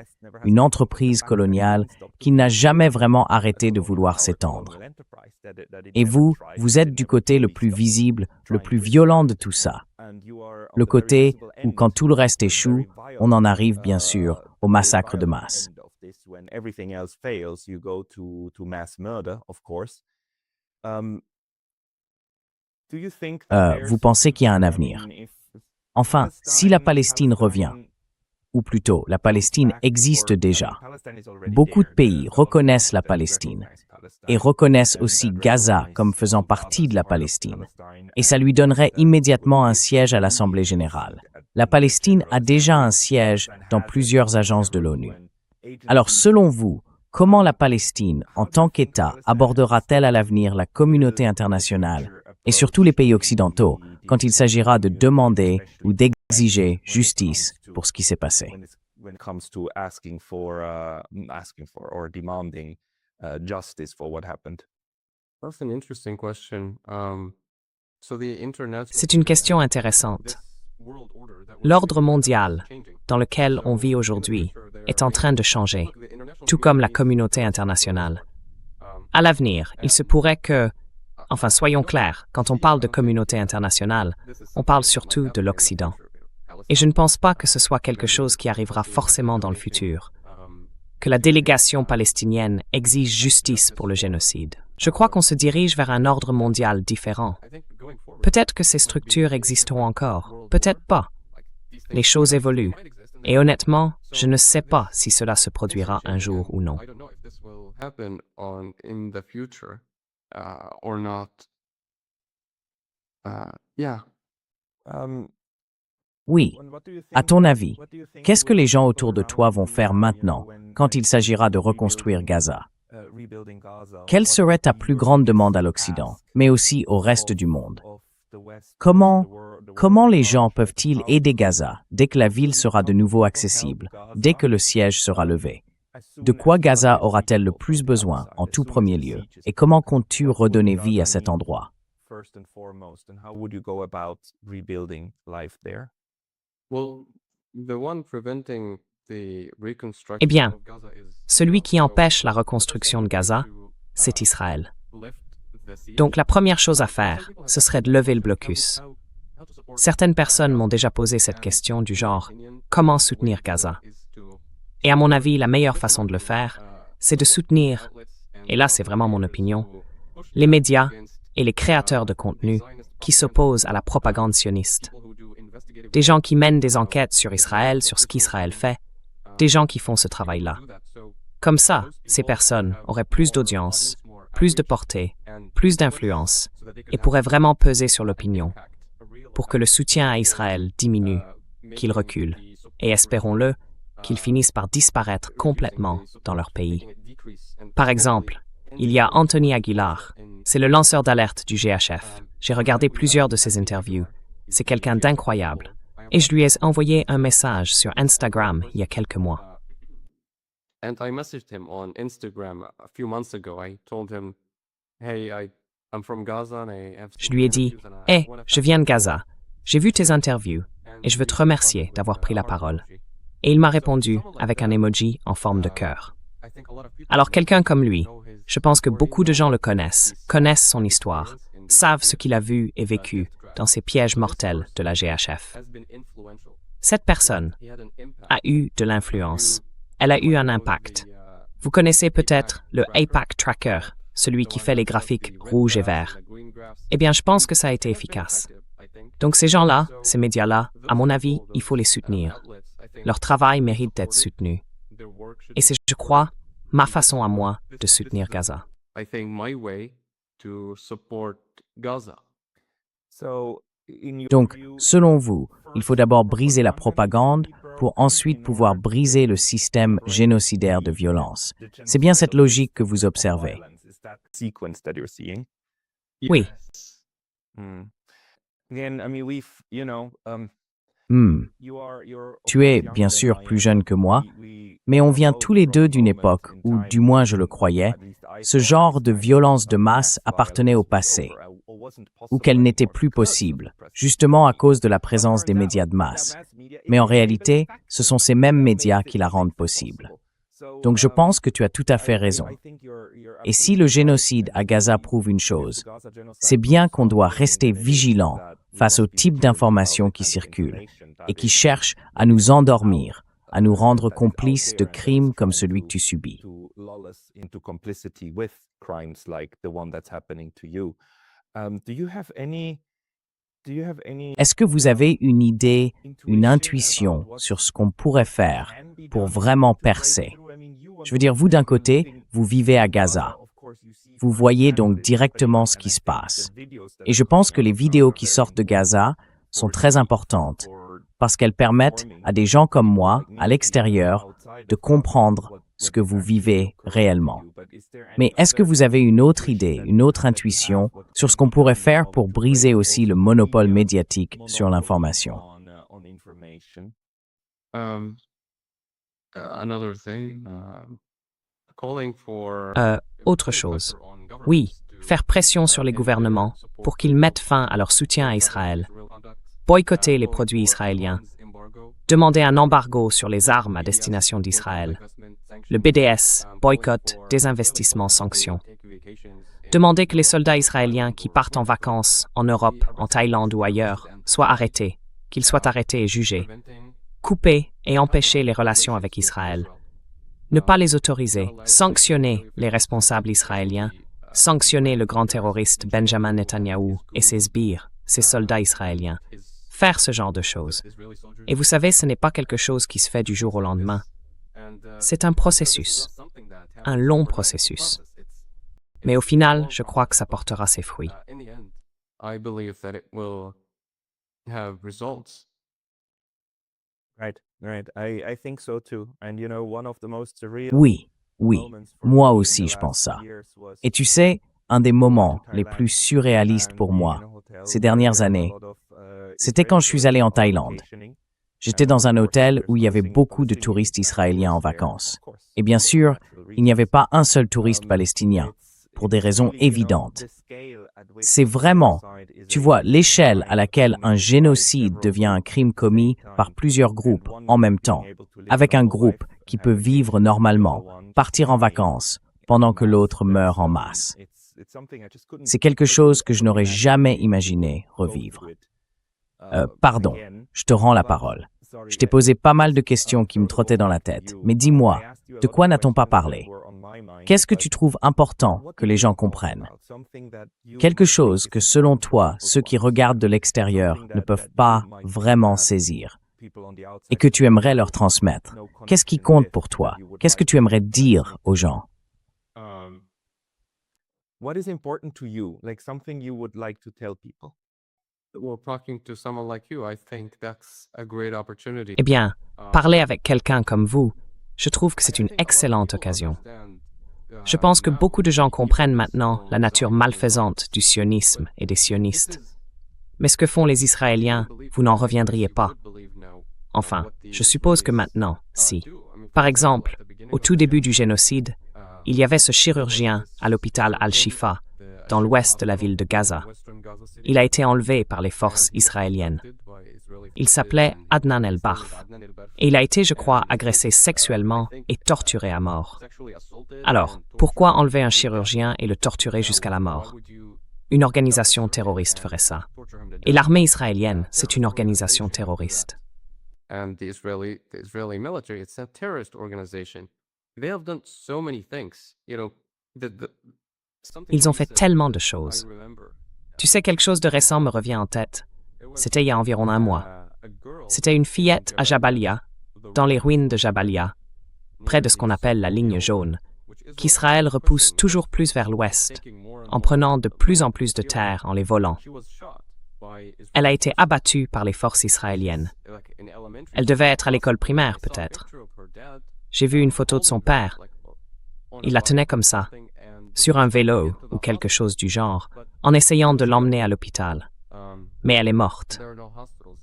une entreprise coloniale qui n'a jamais vraiment arrêté de vouloir s'étendre. Et vous êtes du côté le plus visible, le plus violent de tout ça. Le côté où, quand tout le reste échoue, on en arrive bien sûr au massacre de masse. Vous pensez qu'il y a un avenir? Enfin, si la Palestine revient, ou plutôt, la Palestine existe déjà. Beaucoup de pays reconnaissent la Palestine et reconnaissent aussi Gaza comme faisant partie de la Palestine. Et ça lui donnerait immédiatement un siège à l'Assemblée générale. La Palestine a déjà un siège dans plusieurs agences de l'ONU. Alors, selon vous, comment la Palestine, en tant qu'État, abordera-t-elle à l'avenir la communauté internationale et surtout les pays occidentaux quand il s'agira de demander ou d'exiger justice pour ce qui s'est passé? That's an interesting question. So the international C'est une question intéressante. L'ordre mondial dans lequel on vit aujourd'hui est en train de changer, tout comme la communauté internationale. À l'avenir, il se pourrait que, enfin soyons clairs, quand on parle de communauté internationale, on parle surtout de l'Occident. Et je ne pense pas que ce soit quelque chose qui arrivera forcément dans le futur, que la délégation palestinienne exige justice pour le génocide. Je crois qu'on se dirige vers un ordre mondial différent. Peut-être que ces structures existeront encore, peut-être pas. Les choses évoluent. Et honnêtement, je ne sais pas si cela se produira un jour ou non. I don't know if this will happen in the future or not. Yeah. Oui. À ton avis, qu'est-ce que les gens autour de toi vont faire maintenant quand il s'agira de reconstruire Gaza? Quelle serait ta plus grande demande à l'Occident, mais aussi au reste du monde? Comment les gens peuvent-ils aider Gaza dès que la ville sera de nouveau accessible, dès que le siège sera levé? De quoi Gaza aura-t-elle le plus besoin en tout premier lieu? Et comment comptes-tu redonner vie à cet endroit? Well, the one preventing the reconstruction Eh bien, of Gaza is celui qui empêche la reconstruction de Gaza, c'est Israël. Donc la première chose à faire, ce serait de lever le blocus. Certaines personnes m'ont déjà posé cette question du genre « Comment soutenir Gaza ?» Et à mon avis, la meilleure façon de le faire, c'est de soutenir, et là c'est vraiment mon opinion, les médias et les créateurs de contenu qui s'opposent à la propagande sioniste. Des gens qui mènent des enquêtes sur Israël, sur ce qu'Israël fait, des gens qui font ce travail-là. Comme ça, ces personnes auraient plus d'audience, plus de portée, plus d'influence, et pourraient vraiment peser sur l'opinion, pour que le soutien à Israël diminue, qu'il recule, et espérons-le, qu'ils finissent par disparaître complètement dans leur pays. Par exemple, il y a Anthony Aguilar, c'est le lanceur d'alerte du GHF. J'ai regardé plusieurs de ses interviews. C'est quelqu'un d'incroyable. Et je lui ai envoyé un message sur Instagram il y a quelques mois. And I messaged him on Instagram a few months ago. I told him, "Hey, I'm from Gaza and I have Je seen lui ai your dit interviews and « Hé, wanna je thank viens you." de Gaza. J'ai vu tes interviews et je veux te remercier d'avoir pris la parole. » Et il m'a répondu avec un emoji en forme de cœur. Alors quelqu'un comme lui, je pense que beaucoup de gens le connaissent son histoire, savent ce qu'il a vu et vécu dans ces pièges mortels de la GHF. Cette personne a eu de l'influence. Elle a eu un impact. Vous connaissez peut-être le AIPAC Tracker, celui qui fait les graphiques rouges et verts. Eh bien, je pense que ça a été efficace. Donc ces gens-là, ces médias-là, à mon avis, il faut les soutenir. Leur travail mérite d'être soutenu. Et c'est, je crois, ma façon à moi de soutenir Gaza. I think my way to support Gaza. Donc, selon vous, il faut d'abord briser la propagande pour ensuite pouvoir briser le système génocidaire de violence. C'est bien cette logique que vous observez. Oui, Tu es, bien sûr, plus jeune que moi, mais on vient tous les deux d'une époque où, du moins je le croyais, ce genre de violence de masse appartenait au passé, ou qu'elle n'était plus possible, justement à cause de la présence des médias de masse. Mais en réalité, ce sont ces mêmes médias qui la rendent possible. Donc je pense que tu as tout à fait raison. Et si le génocide à Gaza prouve une chose, c'est bien qu'on doit rester vigilant face au type d'informations qui circulent et qui cherchent à nous endormir, à nous rendre complices de crimes comme celui que tu subis. Est-ce que vous avez une idée, une intuition sur ce qu'on pourrait faire pour vraiment percer? Je veux dire, vous d'un côté, vous vivez à Gaza. Vous voyez donc directement ce qui se passe. Et je pense que les vidéos qui sortent de Gaza sont très importantes parce qu'elles permettent à des gens comme moi, à l'extérieur, de comprendre ce que vous vivez réellement. Mais est-ce que vous avez une autre idée, une autre intuition sur ce qu'on pourrait faire pour briser aussi le monopole médiatique sur l'information? Another thing, calling for autre chose. Oui, faire pression sur les gouvernements pour qu'ils mettent fin à leur soutien à Israël, boycotter les produits israéliens, demander un embargo sur les armes à destination d'Israël, le BDS, boycott, désinvestissement, sanctions, demander que les soldats israéliens qui partent en vacances en Europe, en Thaïlande ou ailleurs soient arrêtés, qu'ils soient arrêtés et jugés, couper et empêcher les relations avec Israël, ne pas les autoriser, sanctionner les responsables israéliens, sanctionner le grand terroriste Benjamin Netanyahou et ses sbires, ses soldats israéliens, faire ce genre de choses. Et vous savez, ce n'est pas quelque chose qui se fait du jour au lendemain. C'est un processus, un long processus. Mais au final, je crois que ça portera ses fruits. I believe that it will have results. Right. I think so too. And you know, one of the most surreal Oui, moments for moi me in aussi the je last pense ça. years was Et tu sais, un des moments les plus surréalistes pour being moi in a hotel ces where dernières there were a années, lot of, c'était quand je suis allé en Thaïlande. vacationing. J'étais dans un hôtel où il y avait beaucoup de touristes israéliens en vacances. Et bien sûr, il n'y avait pas un seul touriste palestinien, pour des raisons évidentes. C'est vraiment, tu vois, l'échelle à laquelle un génocide devient un crime commis par plusieurs groupes en même temps, avec un groupe qui peut vivre normalement, partir en vacances, pendant que l'autre meurt en masse. C'est quelque chose que je n'aurais jamais imaginé revivre. Pardon, je te rends la parole. Je t'ai posé pas mal de questions qui me trottaient dans la tête, mais dis-moi, de quoi n'a-t-on pas parlé? Qu'est-ce que tu trouves important que les gens comprennent? Quelque chose que, selon toi, ceux qui regardent de l'extérieur ne peuvent pas vraiment saisir et que tu aimerais leur transmettre. Qu'est-ce qui compte pour toi? Qu'est-ce que tu aimerais dire aux gens? What is important to you? Like something you would like to tell people? Well, talking to someone like you, I think that's a great opportunity. Eh bien, parler avec quelqu'un comme vous, je trouve que c'est une excellente occasion. Je pense que beaucoup de gens comprennent maintenant la nature malfaisante du sionisme et des sionistes. Mais ce que font les Israéliens, vous n'en reviendriez pas. Enfin, je suppose que maintenant, si. Par exemple, au tout début du génocide, il y avait ce chirurgien à l'hôpital Al-Shifa, dans l'ouest de la ville de Gaza. Il a été enlevé par les forces israéliennes. Il s'appelait Adnan El-Barf. Et il a été, je crois, agressé sexuellement et torturé à mort. Alors, pourquoi enlever un chirurgien et le torturer jusqu'à la mort? Une organisation terroriste ferait ça. Et l'armée israélienne, c'est une organisation terroriste. And the Israeli military, it's a terrorist organization. They have done so many things. You know, something Ils ont you fait said, tellement de I choses. remember. Tu sais, quelque chose de récent me revient en tête. C'était il y a environ un mois. A girl C'était une fillette à Jabalia, dans les ruines de Jabalia, près de ce qu'on appelle la ligne jaune, qu'Israël repousse toujours plus vers l'ouest, en prenant de plus en plus de terres en les volant. Elle a été abattue par les forces israéliennes. Elle devait être à l'école primaire, peut-être. J'ai vu une photo de son père. Il la tenait comme ça, sur un vélo ou quelque chose du genre, en essayant de l'emmener à l'hôpital. Mais elle est morte.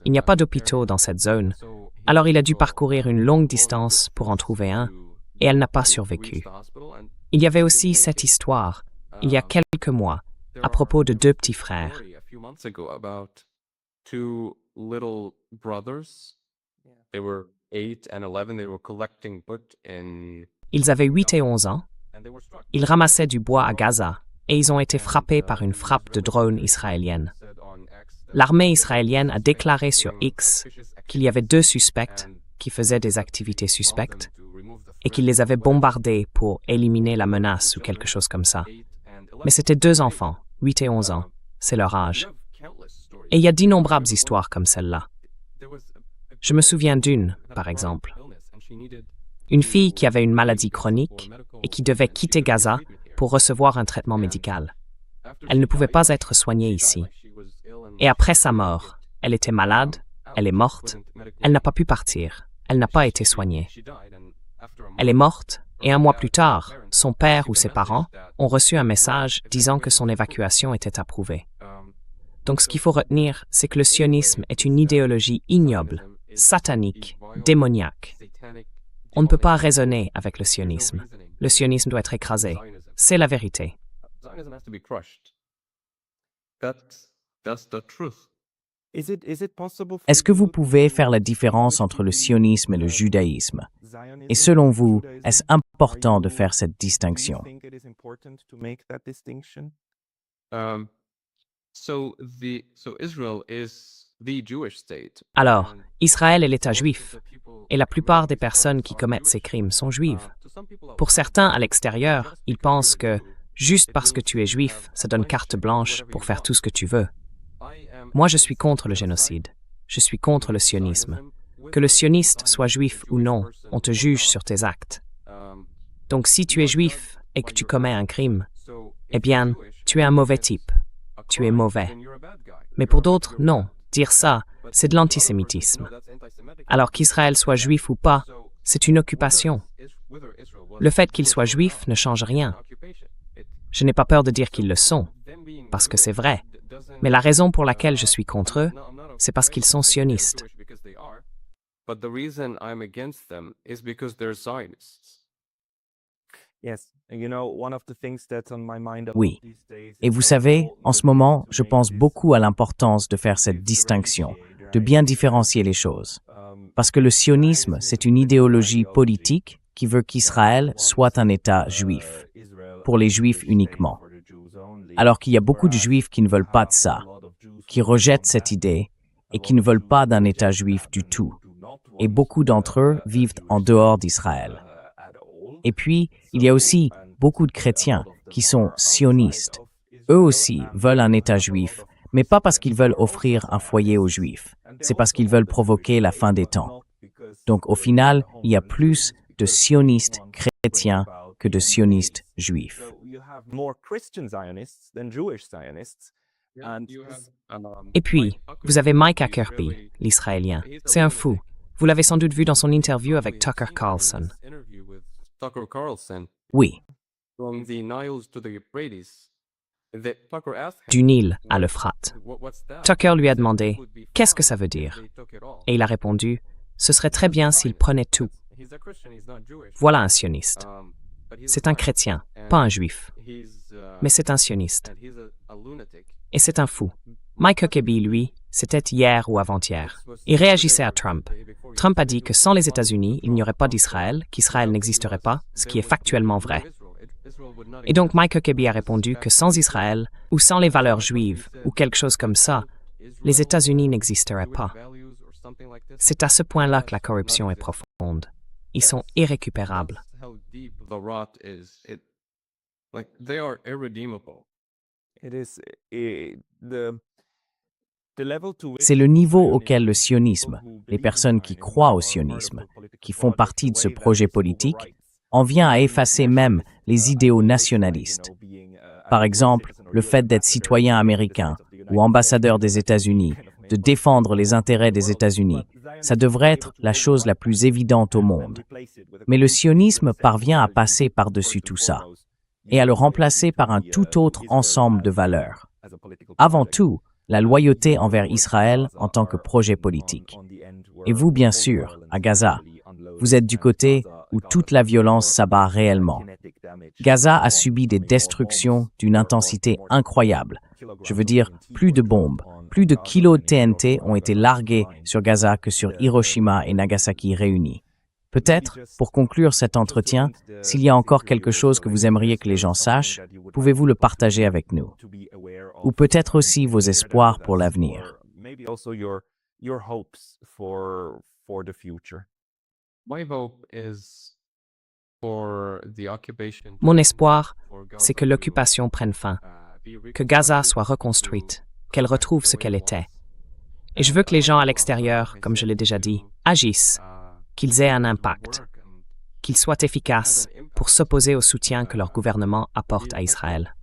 Il n'y a pas d'hôpitaux dans cette zone, alors il a dû parcourir une longue distance pour en trouver un, et elle n'a pas survécu. Il y avait aussi cette histoire, il y a quelques mois, à propos de deux petits frères. A few months ago about two little brothers. They were 8 and 11. They were collecting wood Ils avaient 8 et 11 ans. and they were struck. Ils ramassaient du bois à Gaza, et ils ont été frappés par une frappe de drone israélienne. L'armée israélienne a déclaré sur X qu'il y avait 2 suspects qui faisaient des activités suspectes et qu'ils les avaient bombardés pour éliminer la menace ou quelque chose comme ça. Mais c'était 2 enfants, 8 et 11 ans. C'est leur âge. Et il y a d'innombrables histoires comme celle-là. Je me souviens d'une, par exemple. Une fille qui avait une maladie chronique et qui devait quitter Gaza pour recevoir un traitement médical. Elle ne pouvait pas être soignée ici. Et après sa mort, elle était malade, elle est morte, elle n'a pas pu partir, elle n'a pas été soignée. Elle est morte, et un mois plus tard, son père ou ses parents ont reçu un message disant que son évacuation était approuvée. Donc ce qu'il faut retenir, c'est que le sionisme est une idéologie ignoble, satanique, démoniaque. On ne peut pas raisonner avec le sionisme. Le sionisme doit être écrasé. C'est la vérité. Zionism has to be crushed. That's the truth. Is it possible for Est-ce que you vous to pouvez faire la distinguish différence entre le between, sionisme et le judaïsme? Zionism Et selon and vous, Judaism? est-ce important Are de you- faire cette do you distinction? think it is important to make that distinction? So Israel is the Jewish state. Alors, and Israël est l'État most of juif, the people et la who plupart live des in personnes Israel qui are commettent ces Jewish. crimes sont juives. To some people Pour outside, certains à l'extérieur, just ils because pensent you're que, Jew, juste it parce que means tu es you juif, have ça donne blank carte check to do blanche whatever pour you faire want. tout ce que tu veux. I am Moi, je suis against contre le genocide, génocide. Je suis contre le sionisme. Zionism, Que le whether sioniste Zionist soit is a juif ou Jewish non, person on te or juge not. sur tes actes. Um, Donc si tu you es are juif judged et by que tu your commets un actions. crime, So eh if you're bien, Jewish tu and es un you mauvais commit type. a Tu es crime, mauvais. then you're a bad guy. Mais You're pour a- d'autres, you're non. bad. Dire ça, But c'est de to other persons, l'antisémitisme. no, that's anti-Semitic. Alors qu'Israël soit juif ou pas, So c'est une occupation. whether Israel was Le fait qu'ils Jewish soient or juifs not, ne change it's rien. an occupation. Je n'ai pas peur de dire qu'ils le sont, Them being parce que Jewish c'est vrai. doesn't- Mais la raison pour laquelle je suis contre eux, I'm not c'est parce qu'ils sont against them. They're sionistes. Jewish because they are. But the reason I'm against them is because they're Zionists. Yes, and one of the things that's on my mind a lot Oui. these days Et is vous how savez, important en it ce is moment, to je make pense this beaucoup à l'importance de faire cette distinction, de bien différencier les choses. Parce que le sionisme, c'est une idéologie politique qui veut qu'Israël soit un État juif, pour les Juifs uniquement. Alors qu'il y a beaucoup de Juifs qui ne veulent pas de ça, qui rejettent cette idée et qui ne veulent pas d'un État juif du tout. Et beaucoup d'entre eux vivent en dehors d'Israël. Et puis, il y a aussi beaucoup de chrétiens qui sont sionistes. Eux aussi veulent un État juif, mais pas parce qu'ils veulent offrir un foyer aux Juifs, c'est parce qu'ils veulent provoquer la fin des temps. Donc au final, il y a plus de sionistes chrétiens que de sionistes juifs. So you have more Christian Zionists than Jewish Zionists. And Et puis, vous avez Mike Huckabee, l'Israélien. C'est un fou. Vous l'avez sans doute vu dans son interview avec Tucker Carlson. Tucker Carlson, Oui, from the Niles to the Euphrates. Tucker asked him, Du Nil à l'Euphrate. What's that? Tucker lui a He said, demandé, "It would be qu'est-ce que fine ça veut if dire? they took it all." Et il a répondu, ce serait très bien s'il prenait tout. He's a Christian, he's not Jewish. Voilà un sioniste. But he's C'est a un Zionist, chrétien, and pas un juif. he's, Mais c'est un sioniste. and he's a lunatic. Et c'est un fou. Mike Huckabee, lui, c'était hier ou avant-hier. Il réagissait à Trump. Trump a dit que sans les États-Unis, il n'y aurait pas d'Israël, qu'Israël n'existerait pas, ce qui est factuellement vrai. Et donc Mike Huckabee a répondu que sans Israël, ou sans les valeurs juives, ou quelque chose comme ça, les États-Unis n'existeraient pas. C'est à ce point-là que la corruption est profonde. Ils sont irrécupérables. That's how deep the rot is. Like they are irredeemable. it is the level to which c'est le niveau Zionism, auquel le sionisme, people who les believe in personnes qui Zionism croient or au are part of sionisme, the political qui font project, partie de the ce way that projet this politique, overrides en vient à effacer même les idéaux nationalistes. Par exemple, le fait d'être citoyen américain ou ambassadeur des États-Unis, de défendre les intérêts des États-Unis, ça devrait être la chose la plus évidente au monde. Mais le sionisme parvient à passer par-dessus tout ça et à le remplacer par un tout autre ensemble de valeurs. Avant tout, la loyauté envers Israël en tant que projet politique. Et vous, bien sûr, à Gaza, vous êtes du côté où toute la violence s'abat réellement. Gaza a subi des destructions d'une intensité incroyable. Je veux dire, plus de bombes, plus de kilos de TNT ont été largués sur Gaza que sur Hiroshima et Nagasaki réunis. Peut-être, pour conclure cet entretien, s'il y a encore quelque chose que vous aimeriez que les gens sachent, pouvez-vous le partager avec nous? Ou peut-être aussi vos espoirs pour l'avenir. My hope is for the occupation to Mon end, espoir, for Gaza c'est que to, l'occupation prenne fin, be que Gaza reconstructed, soit to reconstruite, go qu'elle back retrouve the ce way qu'elle it était. was. Et je veux que les gens à And l'extérieur, I comme je l'ai déjà dit, to, agissent, qu'ils aient un impact, work and qu'ils soient efficaces pour s'opposer au soutien que leur gouvernement apporte à Israël.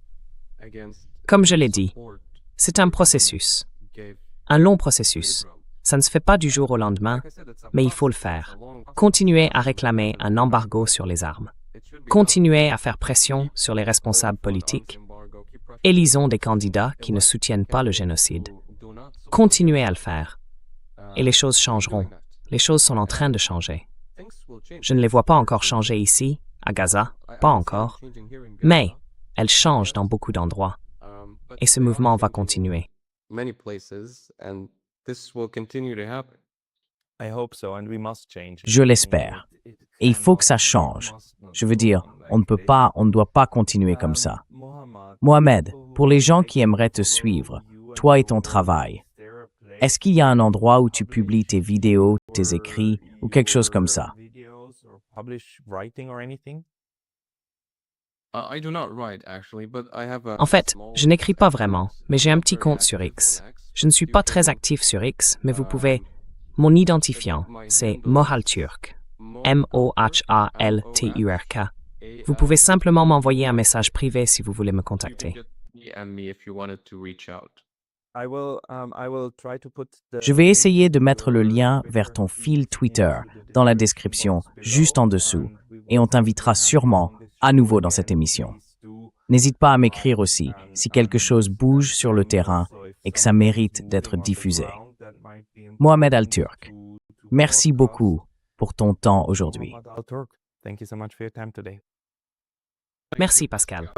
against Comme je l'ai dit, support c'est un processus, gave un long processus. Israel. Ça ne se fait pas du jour au lendemain, Like I said, it's a mais il faut le process, it's faire. a long process. Continuez à réclamer un embargo sur les armes. It should be Continuez à faire pression sur les done. responsables Call for an politiques. arms embargo, keep pressure. Élisons des candidats qui ne soutiennent pas le génocide. Who do not support Continuez à le faire. Et les choses doing changeront. that. Les choses sont en train de changer. Things will change. Je ne les vois pas encore changer ici, à Gaza, I pas don't see them encore. changing here in Gaza. Mais Elle change dans beaucoup d'endroits. But Et ce there are mouvement va changes in continuer. many places, and this will continue to happen. I hope so, and we must change. Je l'espère. Et il faut que ça change. Je veux dire, on ne doit pas continuer comme ça. Mohamed, pour les gens qui aimeraient te suivre, toi et ton travail, est-ce qu'il y a un endroit où tu publies tes vidéos, tes écrits ou quelque chose comme ça? I do not write actually, but I have a En fait, small je n'écris pas vraiment, mais j'ai un not petit very compte sur active X. on X. Je ne suis You pas can, très actif sur X, mais vous pouvez... Mon identifiant, c'est Mohalturk. M-O-H-A-L-T-U-R-K. Vous pouvez simplement m'envoyer un message privé si vous voulez me You can contacter. just DM me if you wanted to reach out. Je vais essayer de mettre le lien vers ton fil Twitter dans la description, juste en dessous, et on t'invitera sûrement à nouveau dans cette émission. N'hésite pas à m'écrire aussi si quelque chose bouge sur le terrain et que ça mérite d'être diffusé. Mohamed Al-Turk, merci beaucoup pour ton temps aujourd'hui. Merci Pascal.